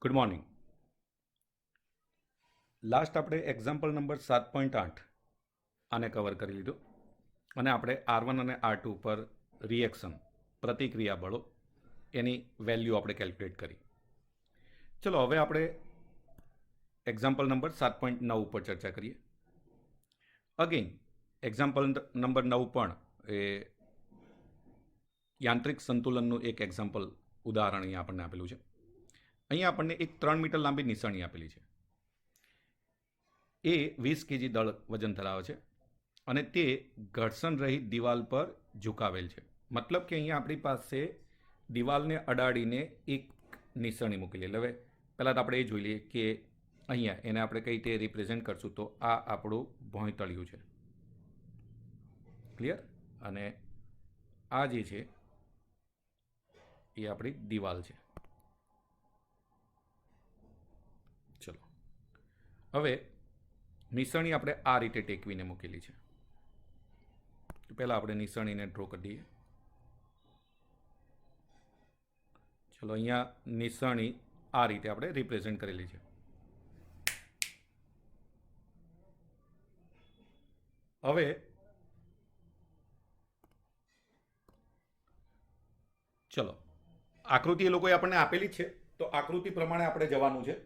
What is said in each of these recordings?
Good morning. Last આપણે example number 7.8 આને cover કરી લીધું અને આપણે R1 અને R2 પર રિએક્શન પ્રતિક્રિયા બળો એની વેલ્યુ આપણે કેલ્ક્યુલેટ કરી. ચલો હવે આપણે એક્ઝામ્પલ નંબર 7.9 ઉપર ચર્ચા કરીએ. અગેન એક્ઝામ્પલ નંબર 9 પણ એ યાંત્રિક સંતુલનનું એક એક્ઝામ્પલ ઉદાહરણ અહીંયા આપણને આપેલું છે. અહીંયા આપણને એક 3 મીટર લાંબી નિશાની આપેલી છે. એ 20 kg દળ વજન ધરાવે છે અને તે ઘર્ષણ રહિત દિવાલ પર ઝુકાવેલ છે. મતલબ કે અહીંયા આપણી પાસે દિવાલને અડાડીને એક નિશાની મૂકેલી. હવે પહેલાં તો આપણે એ જોઈ લઈએ કે અહીંયા એને આપણે કઈ રીતે રિપ્રેઝેન્ટ કરશું. તો આ આપણું ભોંયતળિયું છે, ક્લિયર, અને આ જે છે એ આપણી દિવાલ છે. ચલો હવે નિશાની આપણે આ રીતે ટેકવીને મૂકેલી છે. તો પહેલાં આપણે નિશાનીને ડ્રો કરી દઈએ. ચલો અહીંયા નિશાની આ રીતે આપણે રિપ્રેઝેન્ટ કરેલી છે. હવે ચલો આકૃતિ એ લોકોએ આપણને આપેલી છે, તો આકૃતિ પ્રમાણે આપણે જવાનું છે.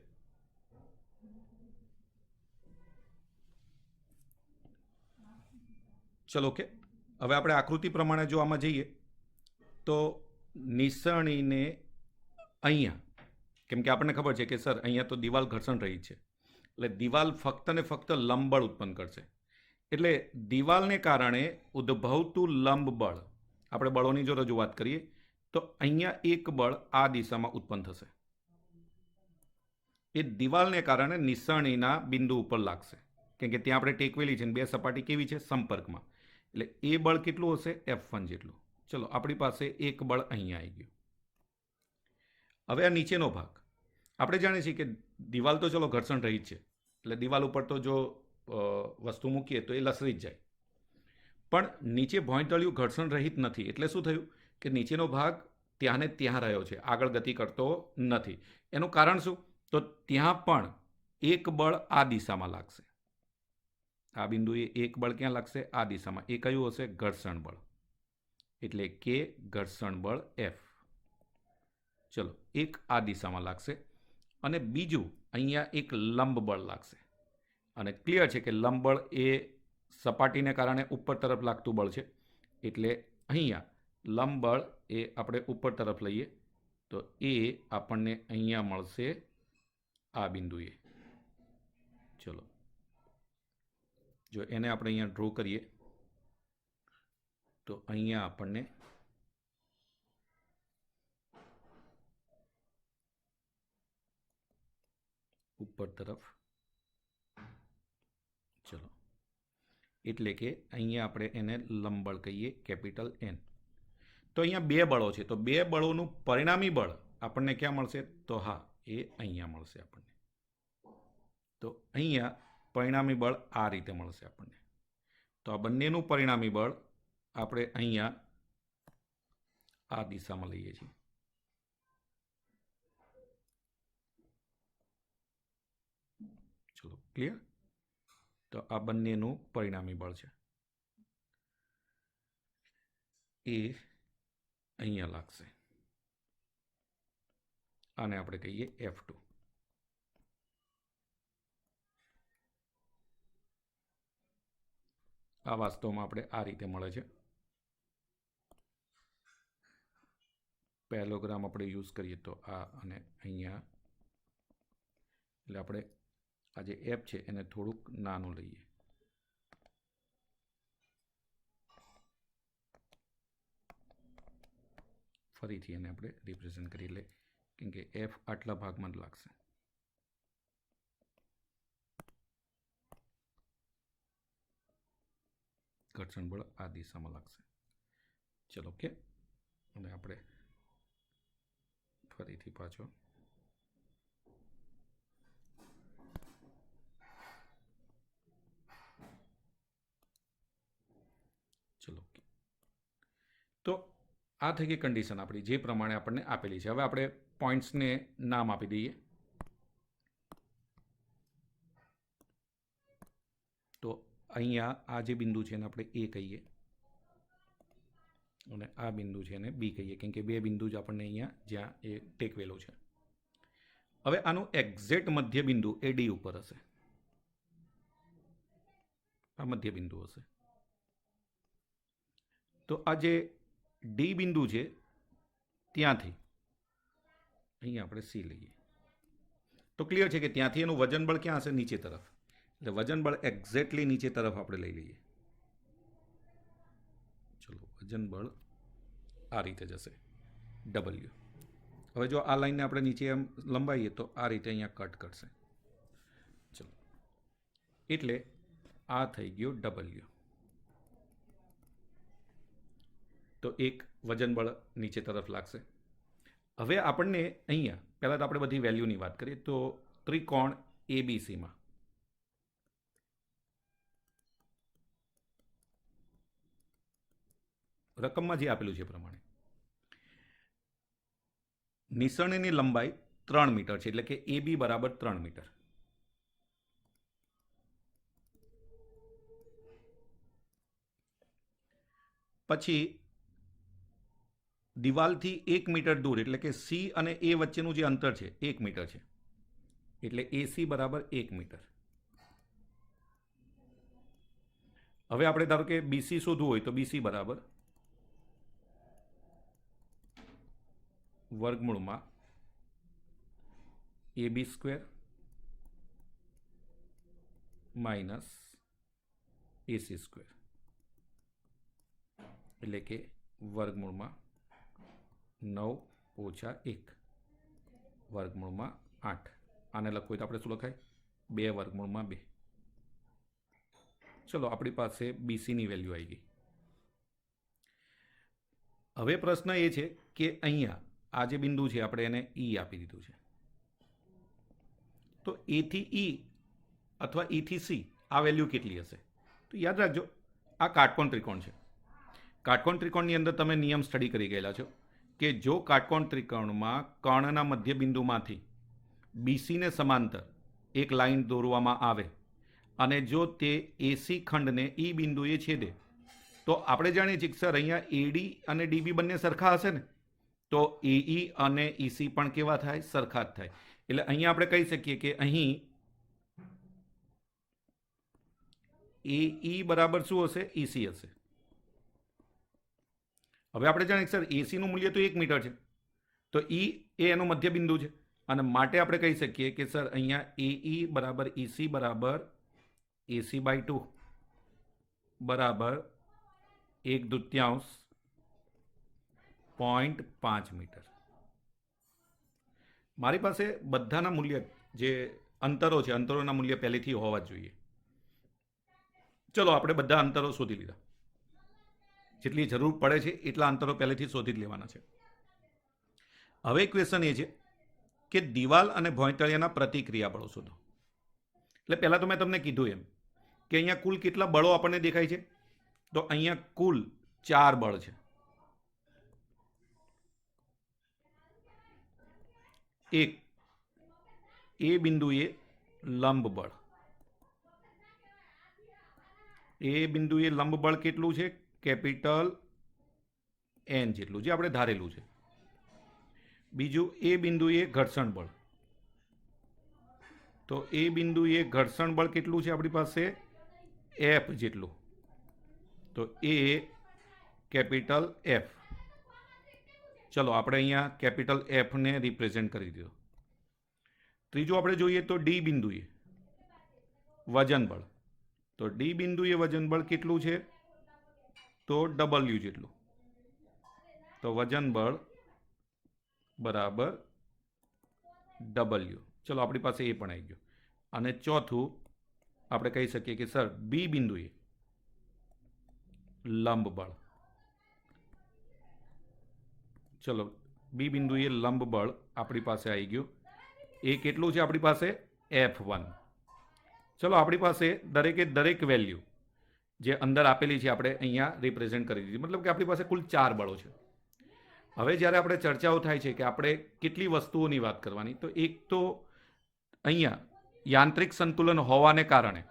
ચલો ઓકે, હવે આપણે આકૃતિ પ્રમાણે જો આમાં જઈએ તો નિશાનીને અહીંયા, કેમ કે આપણને ખબર છે કે સર અહીંયા તો દિવાલ ઘર્ષણ રહી છે, એટલે દિવાલ ફક્ત ને ફક્ત લંબબળ ઉત્પન્ન કરશે. એટલે દિવાલને કારણે ઉદ્ભવતું લંબ બળ, આપણે બળોની જો રજૂઆત કરીએ તો અહીંયા એક બળ આ દિશામાં ઉત્પન્ન થશે. એ દિવાલને કારણે નિશાનીના બિંદુ ઉપર લાગશે, કેમ કે ત્યાં આપણે ટેકવેલી છે, બે સપાટી કેવી છે, સંપર્કમાં. એટલે એ બળ કેટલું હશે, F1 જેટલું. ચલો આપણી પાસે એક બળ અહીંયા આવી ગયું. હવે આ નીચેનો ભાગ આપણે જાણીએ છીએ કે દિવાલ તો ચલો ઘર્ષણ રહિત છે, એટલે દિવાલ ઉપર તો જો વસ્તુ મૂકીએ તો એ લસરી જ જાય. પણ નીચે ભોંયતળિયું ઘર્ષણ રહિત નથી, એટલે શું થયું કે નીચેનો ભાગ ત્યાં ને ત્યાં રહ્યો છે, આગળ ગતિ કરતો નથી. એનું કારણ શું, તો ત્યાં પણ એક બળ આ દિશામાં લાગશે. આ બિંદુએ એક બળ ક્યાં લાગશે, આ દિશામાં. એ કયું હશે, ઘર્ષણ બળ, એટલે કે ઘર્ષણ બળ F. ચલો એક આ દિશામાં લાગશે અને બીજું અહીંયા એક લંબ બળ લાગશે. અને ક્લિયર છે કે લંબ બળ એ સપાટીને કારણે ઉપર તરફ લાગતું બળ છે, એટલે અહીંયા લંબ બળ એ આપણે ઉપર તરફ લઈએ તો એ આપણને અહીંયા મળશે આ બિંદુએ. ચલો જો એને આપણે અહીંયા ડ્રો કરીએ તો અહીંયા આપણને ઉપર તરફ, ચલો એટલે કે અહીંયા આપણે એને લંબબળ કહીએ, કેપિટલ N. તો અહીંયા બે બળો છે, તો બે બળોનું પરિણામી બળ આપણને ક્યાં મળશે, તો હા એ અહીંયા મળશે આપણને. તો અહીંયા પરિણામી બળ આ રીતે મળશે આપણને. તો આ બંનેનું પરિણામી બળ આપણે અહીંયા આ દિશામાં લઈએ છીએ. ચલો ક્લિયર. તો આ બંનેનું પરિણામી બળ છે એ અહીંયા લાગશે. આને આપણે કહીએ F2. આ વાસ્તવમાં આપણે આ રીતે મળે છે. પેલોગ્રામ આપણે યુઝ કરીએ તો આ અને અહીંયા, એટલે આપણે આ જે F છે એને થોડુંક નાનું લઈએ. ફરીથી એને આપણે રિપ્રેઝેન્ટ કરી લે, કેમ કે F આટલા ભાગમાં જ લાગશે. ઘર્ષણ બળ આ દિશામાં લાગશે. ચલો ઓકે, અને આપણે ફરીથી પાછો ચલો ઓકે. તો આ થઈ ગઈ કન્ડિશન આપણી જે પ્રમાણે આપણને આપેલી છે. હવે આપણે પોઈન્ટ્સને નામ આપી દઈએ. અહીંયા આ જે બિંદુ છે એને આપણે એ કહીએ અને આ બિંદુ છે એને બી કહીએ, કેમ કે બે બિંદુ જ આપણને અહીંયા જ્યાં એ ટેકવેલો છે. હવે આનું એક્ઝેક્ટ મધ્ય બિંદુ એ ડી ઉપર હશે. આ મધ્ય બિંદુ હશે. તો આ જે ડી બિંદુ છે ત્યાંથી અહીંયા આપણે સી લઈએ તો ક્લિયર છે કે ત્યાંથી એનું વજન બળ ક્યાં હશે? નીચે તરફ. એટલે વજન બળ એક્ઝેક્ટલી નીચે તરફ આપણે લઈ લઈએ. ચલો, વજન બળ આ રીતે જશે ડબલ્યુ. હવે જો આ લાઈનને આપણે નીચે એમ લંબાવીએ તો આ રીતે અહીંયા કટ કરશે. ચલો, એટલે આ થઈ ગયો ડબલ્યુ. તો એક વજન બળ નીચે તરફ લાગશે. હવે આપણને અહીંયા પહેલાં તો આપણે બધી વેલ્યુની વાત કરીએ તો ત્રિકોણ એબીસીમાં રકમમાં જે આપેલું છે પ્રમાણે નિસરણીની લંબાઈ 3 મીટર છે, એટલે કે AB બરાબર 3 મીટર. પછી દિવાલથી 1 મીટર દૂર એટલે કે સી અને એ વચ્ચેનું જે અંતર છે 1 મીટર છે, એટલે AC બરાબર 1 મીટર. હવે આપણે ધારો કે BC શોધવું હોય તો BC બરાબર વર્ગમૂળમાં AB² માઇનસ AC², એટલે કે વર્ગમૂળમાં 9 ઓછા 1 વર્ગમૂળમાં 8. આને લખવું હોય તો આપણે શું લખાય? 2 વર્ગમૂળમાં 2. ચલો, આપણી પાસે BCની વેલ્યુ આવી ગઈ. હવે પ્રશ્ન એ છે કે અહીંયા આ જે બિંદુ છે આપણે એને E આપી દીધું છે. તો A થી E અથવા E થી C આ વેલ્યુ કેટલી હશે? તો યાદ રાખજો, આ કાટકોણ ત્રિકોણ છે. કાટકોણ ત્રિકોણની અંદર તમે નિયમ સ્ટડી કરી ગયેલા છો કે જો કાટકોણ ત્રિકોણમાં કર્ણના મધ્ય બિંદુમાંથી BCને સમાંતર એક લાઈન દોરવામાં આવે અને જો તે AC ખંડને E બિંદુએ છેદે તો આપણે જાણીએ છીએ કે સર અહીંયા AD અને DB બંને સરખા હશે ને, તો AE અને EC પણ કેવા થાય? સરખા જ થાય. એટલે અહીંયા આપણે કહી શકીએ કે અહીં AE બરાબર શું હશે? EC હશે. હવે આપણે જાણીએ સર AC નું મૂલ્ય તો 1 મીટર છે, તો E એ એનો મધ્ય બિંદુ છે અને માટે આપણે કહી શકીએ કે સર અહીંયા AE બરાબર EC બરાબર AC/2 બરાબર 1/2 0.5 મીટર. મારી પાસે બધાના મૂલ્ય જે અંતરો છે અંતરોના મૂલ્ય પહેલેથી હોવા જ જોઈએ. ચલો, આપણે બધા અંતરો શોધી લીધા. જેટલી જરૂર પડે છે એટલા અંતરો પહેલેથી શોધી જ લેવાના છે. હવે ક્વેશ્ચન એ છે કે દિવાલ અને ભોંયતળિયાના પ્રતિક્રિયા બળો શોધો. એટલે પહેલાં તો મેં તમને કીધું એમ કે અહીંયા કુલ કેટલા બળો આપણને દેખાય છે? તો અહીંયા કુલ 4 બળ છે. એક એ બિંદુએ લંબ બળ. એ બિંદુએ લંબ બળ કેટલું છે? કેપિટલ N જેટલું, જે આપણે ધારેલું છે. બીજું એ બિંદુએ ઘર્ષણ બળ. તો એ બિંદુએ ઘર્ષણ બળ કેટલું છે આપણી પાસે? F જેટલું. તો એ કેપિટલ F. ચલો, આપણે અહીંયા કેપિટલ F ને રિપ્રેઝેન્ટ કરી દીધો. ત્રીજું આપણે જોઈએ તો ડી બિંદુએ વજન બળ. તો ડી બિંદુએ વજન બળ કેટલું છે? તો W જેટલું. તો વજન બળ બરાબર W. ચલો, આપણી પાસે એ પણ આવી ગયો. અને ચોથું આપણે કહી શકીએ કે સર બી બિંદુએ લંબ બળ. ચલો, બી બિંદુએ લંબ બળ આપણી પાસે આવી ગયું. એ કેટલું છે આપણી પાસે? F1. ચલો, આપણી પાસે દરેકે દરેક વેલ્યુ જે અંદર આપેલી છે આપણે અહીંયા રિપ્રેઝેન્ટ કરી દીધી. મતલબ કે આપણી પાસે કુલ 4 બળો છે. હવે જ્યારે આપણે ચર્ચાઓ થાય છે કે આપણે કેટલી વસ્તુઓની વાત કરવાની, તો એક તો અહીંયા યાંત્રિક સંતુલન હોવાને કારણે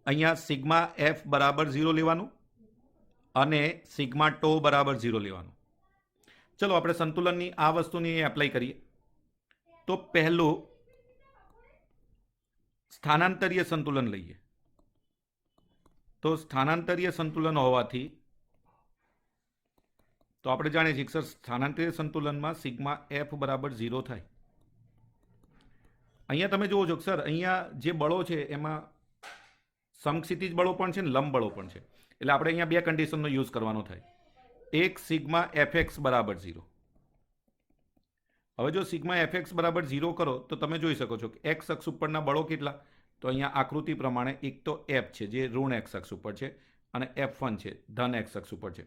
અહીંયા સિગ્મા એફ બરાબર 0 લેવાનું અને સિગ્મા ટો બરાબર 0 લેવાનું. ચલો આપણે સંતુલનની આ વસ્તુની એપ્લાય કરીએ. તો પહેલું સ્થાનાંતરીય સંતુલન લઈએ. તો સ્થાનાંતરીય સંતુલન હોવાથી તો આપણે જાણીએ છીએ કે સર સ્થાનાંતરીય સંતુલનમાં સિગ્મા એફ બરાબર 0 થાય. અહીંયા તમે જુઓ છો કે સર અહીંયા જે બળો છે એમાં સમક્ષિતિજ બળો પણ છે ને લંબ બળો પણ છે. એટલે આપણે અહીંયા બે કન્ડિશનનો યુઝ કરવાનો થાય. એક સિગ્મા એફએક્સ બરાબર 0. હવે જો સિગ્મા એફએક્સ બરાબર 0 કરો તો તમે જોઈ શકો છો કે એક્સ અક્ષ ઉપરના બળો કેટલા. તો અહીંયા આકૃતિ પ્રમાણે એક તો એફ છે જે ઋણ એક્સ અક્ષ ઉપર છે અને F1 છે ધન એક્સ અક્ષ ઉપર છે.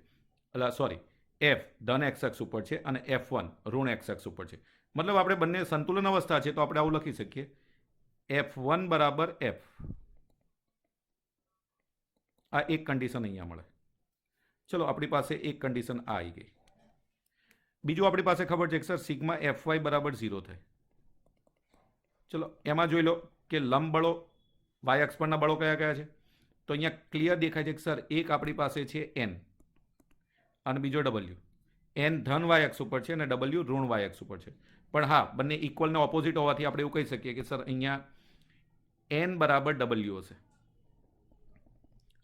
એટલે સોરી એફ ધન એક્સ અક્ષ ઉપર છે અને F1 ઋણ એક્સ અક્ષ ઉપર છે. મતલબ આપણે બંને સંતુલન અવસ્થા છે તો આપણે આવું લખી શકીએ F1 બરાબર એફ. આ એક કન્ડિશન અહીંયા મળે. ચલો આપણી પાસે એક કન્ડિશન આ આવી ગઈ. બીજું આપણી પાસે ખબર છે કે સર સિગ્મા એફવાય બરાબર 0 થાય. ચલો એમાં જોઈ લો કે લંબ બળો વાય અક્ષ પરના બળો કયા કયા છે. તો અહીંયા ક્લિયર દેખાય છે કે સર એક આપણી પાસે છે એન અને બીજો ડબલ્યુ. એન ધન વાય અક્ષ ઉપર છે અને ડબલ્યુ ઋણ વાય અક્ષ ઉપર છે. પણ હા બંને ઇક્વલ ને ઓપોઝિટ હોવાથી આપણે એવું કહી શકીએ કે સર અહીંયા એન બરાબર ડબલ્યુ હશે.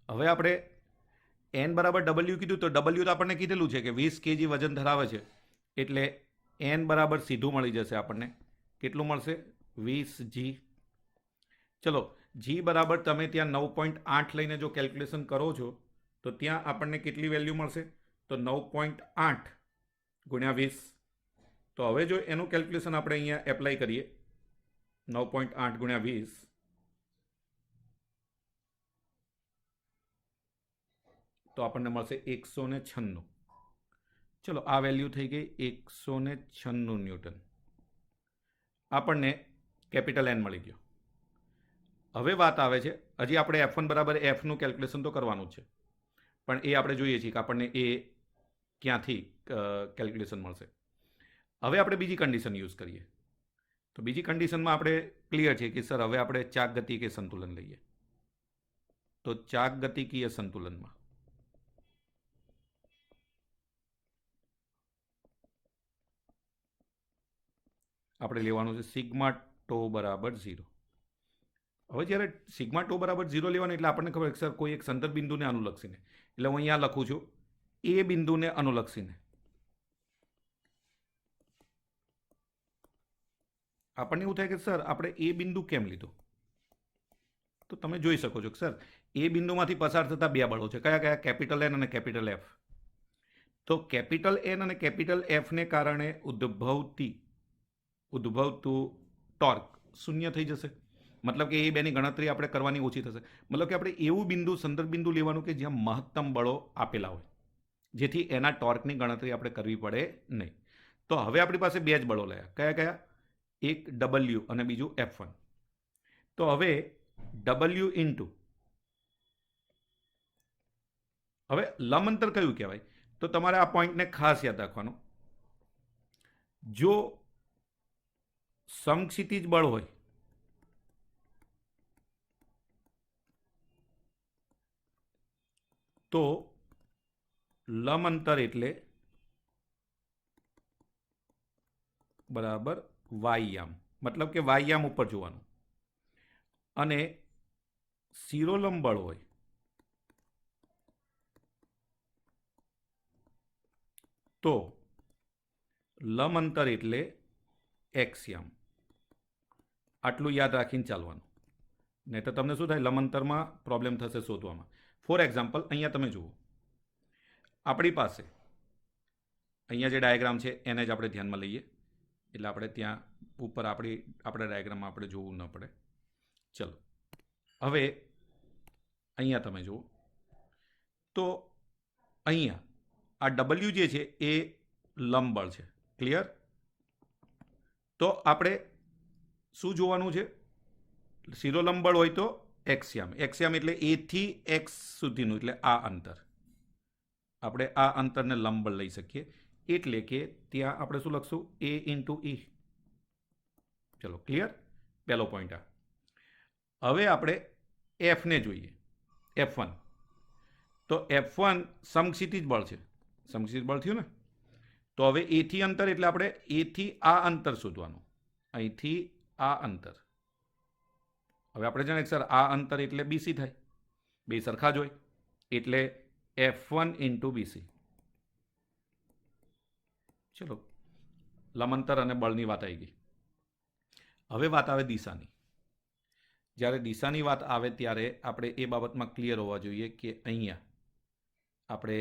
હવે આપણે એન બરાબર ડબલ્યુ કીધું તો ડબલ્યુ તો આપણને કીધેલું છે કે 20 kg વજન ધરાવે છે. એટલે એન બરાબર સીધું મળી જશે આપણને. કેટલું મળશે 20 g. ચલો g બરાબર તમે ત્યાં 9.8 લઈને જો કેલ્ક્યુલેશન કરો છો તો ત્યાં આપણને કેટલી વેલ્યુ મળશે તો 9.8 ગુણ્યા 20. તો હવે જો એનું કેલ્ક્યુલેશન આપણે અહીંયા એપ્લાય કરીએ 9.8 ગુણ્યા 20 તો આપણને મળશે 196. ચલો આ વેલ્યુ થઈ ગઈ 196 ન્યૂટન. આપણને કેપિટલ એન મળી ગયો. હવે વાત આવે છે હજી આપણે F1 બરાબર એફનું કેલ્ક્યુલેશન તો કરવાનું જ છે પણ એ આપણે જોઈએ છીએ કે આપણને એ ક્યાંથી કેલ્ક્યુલેશન મળશે. હવે આપણે બીજી કન્ડિશન યુઝ કરીએ. તો બીજી કન્ડિશનમાં આપણે ક્લિયર છે કે સર હવે આપણે ચાક ગતિકીય સંતુલન લઈએ. તો ચાક ગતિકીય સંતુલનમાં આપણે લેવાનું છે સિગ્મા ટો બરાબર 0. હવે જ્યારે સિગ્મા ટો બરાબર 0 લેવાનું એટલે આપણને ખબર છે સર કોઈ એક સંદર્ભ બિંદુને અનુલક્ષીને. એટલે હું અહીંયા લખું છું એ બિંદુને અનુલક્ષીને. આપણને એવું થાય કે સર આપણે એ બિંદુ કેમ લીધો. તો તમે જોઈ શકો છો કે સર એ બિંદુમાંથી પસાર થતા બે બળો છે. કયા કયા કેપિટલ એન અને કેપિટલ એફ. તો કેપિટલ એન અને કેપિટલ એફને કારણે ઉદ્ભવતું ટોર્ક શૂન્ય થઈ જશે. મતલબ કે એ બેની ગણતરી આપણે કરવાની ઓછી થશે. મતલબ કે આપણે એવું બિંદુ સંદર્ભ બિંદુ લેવાનું કે જ્યાં મહત્તમ બળો આપેલા હોય જેથી એના ટોર્કની ગણતરી આપણે કરવી પડે નહીં. તો હવે આપણી પાસે બે જ બળો લયા. કયા કયા એક ડબલ્યુ અને બીજું F1. તો હવે ડબલ્યુ ઇન્ટુ હવે લંબ અંતર કયું કહેવાય તો તમારે આ પોઈન્ટને ખાસ યાદ રાખવાનું. જો સમક્ષિતિજ બળ હોય તો લંબ અંતર એટલે બરાબર વાયયામ. મતલબ કે વાયયામ ઉપર જોવાનું. અને શિરોલંબ બળ હોય તો લંબ અંતર એટલે એક્સયામ. આટલું યાદ રાખીને ચાલવાનું. નહીં તો તમને શું થાય લંબ અંતરમાં પ્રોબ્લેમ થશે શોધવામાં. ફોર એક્ઝામ્પલ અહીંયા તમે જુઓ આપણી પાસે અહીંયા જે ડાયાગ્રામ છે એને જ આપણે ધ્યાનમાં લઈએ એટલે આપણે ત્યાં ઉપર આપણા ડાયાગ્રામમાં આપણે જોવું ન પડે. ચલો હવે અહીંયા તમે જુઓ તો અહીંયા આ ડબલ્યુ જે છે એ લંબ બળ છે. ક્લિયર. તો આપણે શું જોવાનું છે શિરોલંબ બળ હોય તો એક્સયામ. એક્સયામ એટલે એ થી એક્સ સુધીનું એટલે આ અંતર. આપણે આ અંતરને લંબ બળ લઈ શકીએ એટલે કે ત્યાં આપણે શું લખશું એ ઇન્ટુ ઈ. ચલો ક્લિયર. પહેલો પોઈન્ટ આ. હવે આપણે એફને જોઈએ. F1 તો F1 સમક્ષિતિજ બળ છે, સમક્ષિતિજ બળ થયું ને. તો હવે એથી અંતર એટલે આપણે એથી આ અંતર શોધવાનું, અહીંથી આ અંતર. હવે આપણે જાણીએ સર આ અંતર એટલે BC થાય, બે સરખા જ હોય એટલે F1 ઇન્ટુ BC. ચલો લંબાંતર અને બળની વાત આવી ગઈ. હવે વાત આવે દિશાની. જ્યારે દિશાની વાત આવે ત્યારે આપણે એ બાબતમાં ક્લિયર હોવા જોઈએ કે અહીંયા આપણે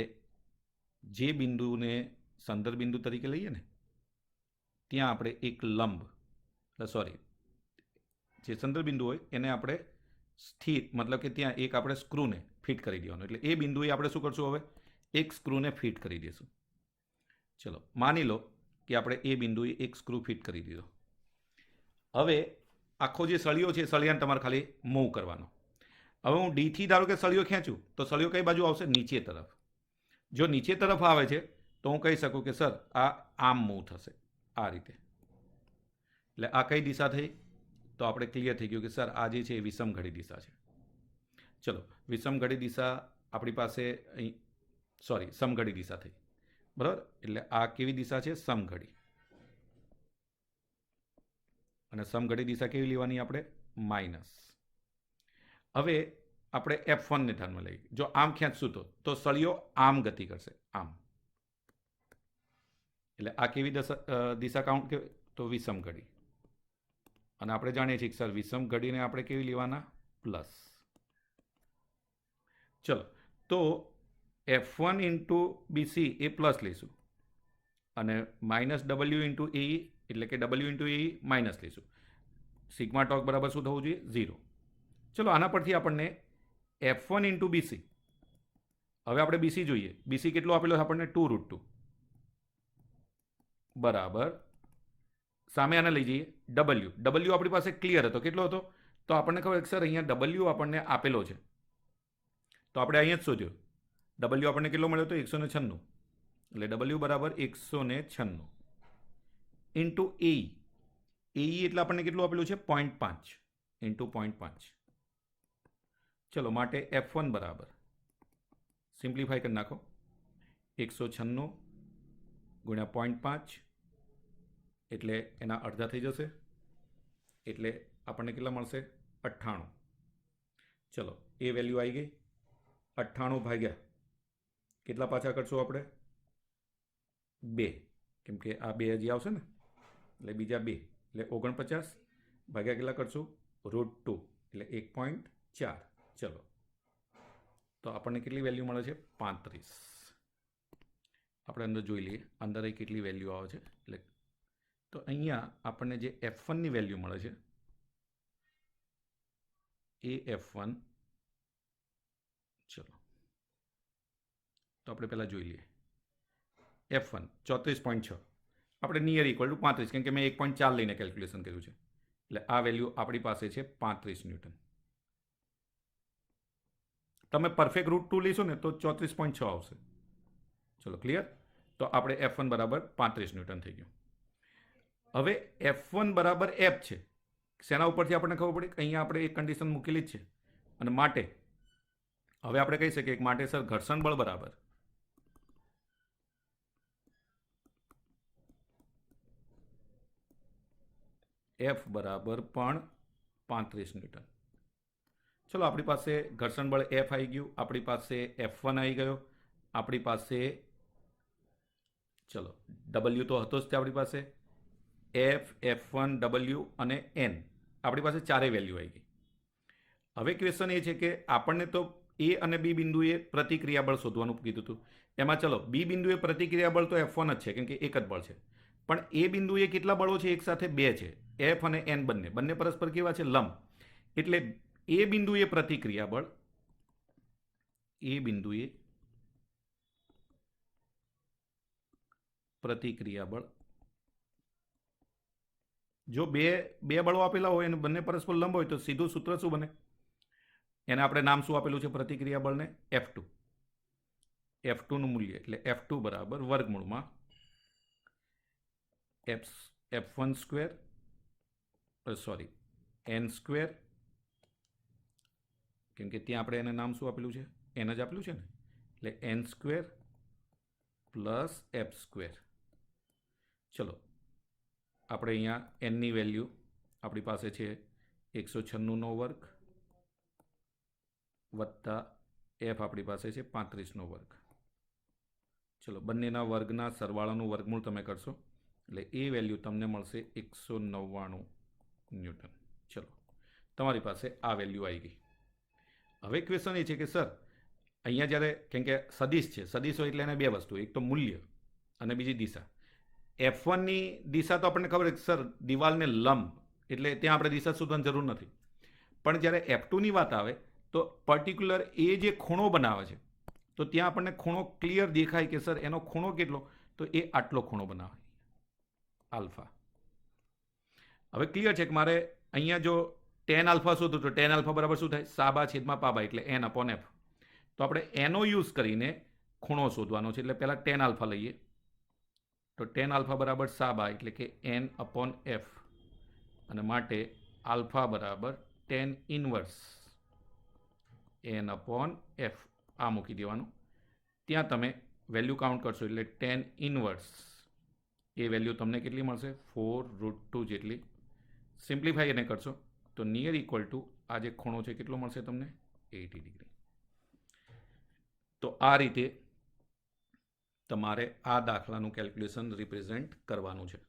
જે બિંદુને સંદર્ભ બિંદુ તરીકે લઈએ ને ત્યાં આપણે એક લંબ સોરી જે સંદર્ભ બિંદુ હોય એને આપણે સ્થિત મતલબ કે ત્યાં એક આપણે સ્ક્રૂને ફિટ કરી દેવાનું. એટલે એ બિંદુએ આપણે શું કરશું, હવે એક સ્ક્રૂને ફિટ કરી દઈશું. ચલો માની લો કે આપણે એ બિંદુએ એક સ્ક્રૂ ફિટ કરી દીધો. હવે આખો જે સળિયો છે સળિયાને તમારે ખાલી મૂવ કરવાનો. હવે હું ડીથી ધારો કે સળિયો ખેંચું તો સળિયો કઈ બાજુ આવશે, નીચે તરફ. જો નીચે તરફ આવે છે તો હું કહી શકું કે સર આ આમ મૂવ થશે, આ રીતે. એટલે આ કઈ દિશા થઈ, તો આપણે ક્લિયર થઈ ગયું કે સર આ જે છે એ વિષમઘડી દિશા છે. ચલો વિષમઘડી દિશા આપણી પાસે અહીં સમઘડી દિશા થઈ, બરાબર. એટલે આ કેવી દિશા છે, સમઘડી. અને સમઘડી દિશા કેવી લેવાની આપણે, માઇનસ. હવે આપણે F1 ને ધ્યાનમાં લઈએ. જો આમ ખેંચશું તો સળિયો આમ ગતિ કરશે, આમ. એટલે આ કેવી દિશા કાઉન્ટ કે, તો વિષમઘડી. અને આપણે જાણીએ છીએ કે સર વિષમઘડીને આપણે કેવી લેવાના, પ્લસ. ચલો તો F1 ઇન્ટુ BC એ પ્લસ લઈશું અને માઇનસ W ઇન્ટુ AE એટલે કે W ઇન્ટુ AE માઇનસ લઈશું. સિગ્મા ટોર્ક બરાબર શું થવું જોઈએ, 0. ચલો આના પરથી આપણને F1 ઇન્ટુ BC, હવે આપણે BC જોઈએ. BC કેટલો આપેલો છે આપણને, 2√2 બરાબર. સામે આને લઈ જઈએ W આપણી પાસે ક્લિયર હતો, કેટલો હતો, તો આપણને ખબર કે સર અહીંયા W આપણને આપેલો છે તો આપણે અહીંયા જ શોધ્યો. W આપણને કેટલો મળ્યો હતો, 196. એટલે W બરાબર 196 ઇન્ટુ AE. AE એટલે આપણને કેટલું આપેલું છે, 0.5 ઇન્ટુ 0.5. ચલો માટે F1 બરાબર સિમ્પ્લિફાઈ કરી નાખો, 196 ગુણ્યા 0.5 એટલે એના અડધા થઈ જશે. એટલે આપણને કેટલા મળશે, 98. ચલો એ વેલ્યુ આવી ગઈ. 98 ભાગ્યા કેટલા પાછા કરશું આપણે, 2, કેમ કે આ 2 હજી આવશે ને એટલે બીજા 2 એટલે 49 ભાગ્યા કેટલા કરશું, √2 એટલે 1.4. ચલો તો આપણને કેટલી વેલ્યુ મળે છે, 35. આપણે અંદર જોઈ લઈએ અંદર એ કેટલી વેલ્યુ આવે છે. એટલે તો અહીંયા આપણને જે F1 ની વેલ્યુ મળે છે એ F1, ચલો તો આપણે પહેલાં જોઈ લઈએ. F1 34.6 આપણે નિયર ઇક્વલ ટુ 35, કેમ કે મેં 1.4 લઈને કેલ્ક્યુલેશન કર્યું છે. એટલે આ વેલ્યુ આપણી પાસે છે 35 ન્યૂટન. તમે પરફેક્ટ √2 લેશો ને તો 34.6 આવશે. ચલો ક્લિયર. તો આપણે F1 બરાબર 35 ન્યૂટન થઈ ગયું. હવે F1 બરાબર F છે, શેના ઉપરથી આપણને ખબર પડી કે અહીંયા આપણે એક કન્ડિશન મૂકેલી જ છે. અને માટે હવે આપણે કહી શકીએ કે માટે સર ઘર્ષણ બળ બરાબર F બરાબર પણ 35 ન્યૂટન. ચલો આપણી પાસે ઘર્ષણ બળ F આવી ગયું, આપણી પાસે F1 આવી ગયો, આપણી પાસે ચલો W તો હતો જ તે આપણી પાસે, F, F1, W અને N આપણી પાસે ચારેય વેલ્યુ આવી ગઈ. હવે ક્વેશ્ચન એ છે કે આપણને તો A અને B બિંદુએ પ્રતિક્રિયા બળ શોધવાનું કીધું હતું. એમાં ચલો B બિંદુએ પ્રતિક્રિયા બળ તો F1 જ છે, કેમ કે એક જ બળ છે. પણ એ બિંદુએ કેટલા બળો છે, એક સાથે 2 છે, F અને N બંને પરસ્પર કેવા છે, લંબ. એટલે એ બિંદુએ પ્રતિક્રિયા બળ, એ બિંદુએ પ્રતિક્રિયા બળ, જો બે બળો આપેલા હોય અને બંને પરસ્પર લંબ હોય તો સીધું સૂત્ર શું બને, એને આપણે નામ શું આપેલું છે પ્રતિક્રિયા બળને, F2. F2 નું મૂલ્ય એટલે F2 બરાબર વર્ગમૂળમાં F1 સ્ક્વેર N સ્ક્વેર કેમ કે ત્યાં આપણે એને નામ શું આપેલું છે, એન જ આપેલું છે ને, એટલે N square plus F square. ચલો આપણે અહીંયા એનની વેલ્યુ આપણી પાસે છે 196નો વર્ગ વત્તા એફ આપણી પાસે છે 35નો વર્ગ. ચલો બંનેના વર્ગના સરવાળાનું વર્ગમૂળ તમે કરશો એટલે એ વેલ્યુ તમને મળશે 199 ન્યૂટન. ચલો તમારી પાસે આ વેલ્યુ આવી ગઈ. હવે ક્વેશ્ચન એ છે કે સર અહીંયા જ્યારે કેમ કે સદિશ છે, સદિશ હોય એટલે એને બે વસ્તુ, એક તો મૂલ્ય અને બીજી દિશા. F1ની દિશા તો આપણને ખબર છે સર દિવાલને લંબ, એટલે ત્યાં આપણે દિશા શોધવાની જરૂર નથી. પણ જ્યારે F2ની વાત આવે તો પર્ટિક્યુલર એ જે ખૂણો બનાવે છે તો ત્યાં આપણને ખૂણો ક્લિયર દેખાય કે સર એનો ખૂણો કેટલો, તો એ આટલો ખૂણો બનાવે આલ્ફા. હવે ક્લિયર છે કે મારે અહીંયા જો tan આલ્ફા શોધું તો tan આલ્ફા બરાબર શું થાય, સાબા છેદમાં પાબા એટલે n અપોન f. તો આપણે એનો યુઝ કરીને ખૂણો શોધવાનો છે એટલે પહેલાં tan આલ્ફા લઈએ. તો tan આલ્ફા બરાબર સાબા એટલે કે n અપોન f અને માટે આલ્ફા બરાબર tan inverse n upon f. આ મૂકી દેવાનું. ત્યાં તમે વેલ્યુ કાઉન્ટ કરશો એટલે tan ઇનવર્સ એ વેલ્યુ તમને કેટલી મળશે, 4√2 જેટલી. સિમ્પ્લિફાઈ એને કરશો તો નિયર ઇક્વલ ટુ આ જે ખૂણો છે કેટલો મળશે તમને, 80 ડિગ્રી. તો આ રીતે તમારે આ દાખલાનું કેલ્ક્યુલેશન રિપ્રેઝેન્ટ કરવાનું છે.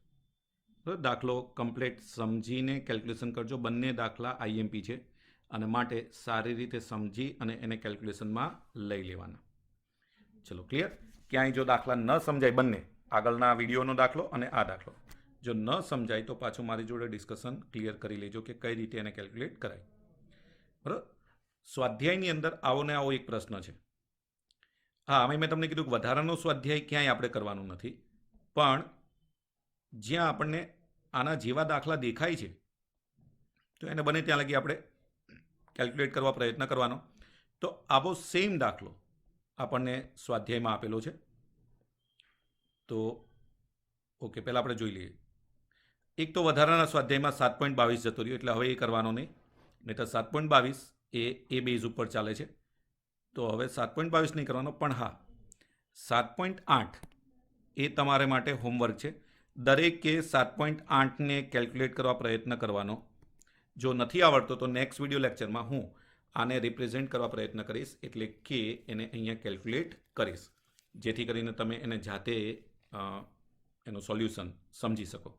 તો દાખલો કમ્પ્લીટ સમજીને કેલ્ક્યુલેશન કરજો. બંને દાખલા આઈએમપી છે અને માટે સારી રીતે સમજી અને એને કેલ્ક્યુલેશનમાં લઈ લેવાના. ચલો ક્લિયર. ક્યાંય જો દાખલા ન સમજાય, બંને આગળના વિડીયોનો દાખલો અને આ દાખલો જો ન સમજાય તો પાછું મારી જોડે ડિસ્કશન ક્લિયર કરી લેજો કે કઈ રીતે એને કેલ્ક્યુલેટ કરાય. બરાબર. સ્વાધ્યાયની અંદર આવો ને આવો એક પ્રશ્ન છે. હા, અમે મેં તમને કીધું કે વધારાનો સ્વાધ્યાય ક્યાંય આપણે કરવાનું નથી, પણ જ્યાં આપણને આના જેવા દાખલા દેખાય છે તો એને બને ત્યાં લગી આપણે કેલ્ક્યુલેટ કરવા પ્રયત્ન કરવાનો. તો આવો સેમ દાખલો આપણને સ્વાધ્યાયમાં આપેલો છે. તો ઓકે, પહેલાં આપણે જોઈ લઈએ. એક તો વધારાના સ્વાધ્યાયમાં 7.22 જતો રહ્યો એટલે હવે એ કરવાનો નહીં તો 7.22 એ બેઝ ઉપર ચાલે છે. તો હવે 7.22 નહીં કરવાનો, પણ હા 7.8 એ તમારે માટે હોમવર્ક છે. દરેકે 7.8ને કેલ્ક્યુલેટ કરવા પ્રયત્ન કરવાનો. જો નથી આવડતો તો નેક્સ્ટ વિડીયો લેક્ચરમાં હું આને રિપ્રેઝેન્ટ કરવા પ્રયત્ન કરીશ, એટલે કે એને અહીંયા કેલ્ક્યુલેટ કરીશ, જેથી કરીને તમે એને જાતે એનું સોલ્યુશન સમજી શકો.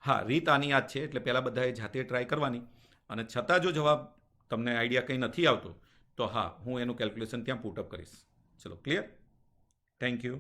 હા, રીત આની યાદ છે એટલે પહેલાં બધાએ જાતે ટ્રાય કરવાની, અને છતાં જો જવાબ તમને આઈડિયા કંઈ નથી આવતો તો હા, હું એનું કેલ્ક્યુલેશન ત્યાં પુટઅપ કરીશ. ચલો ક્લિયર. Thank you.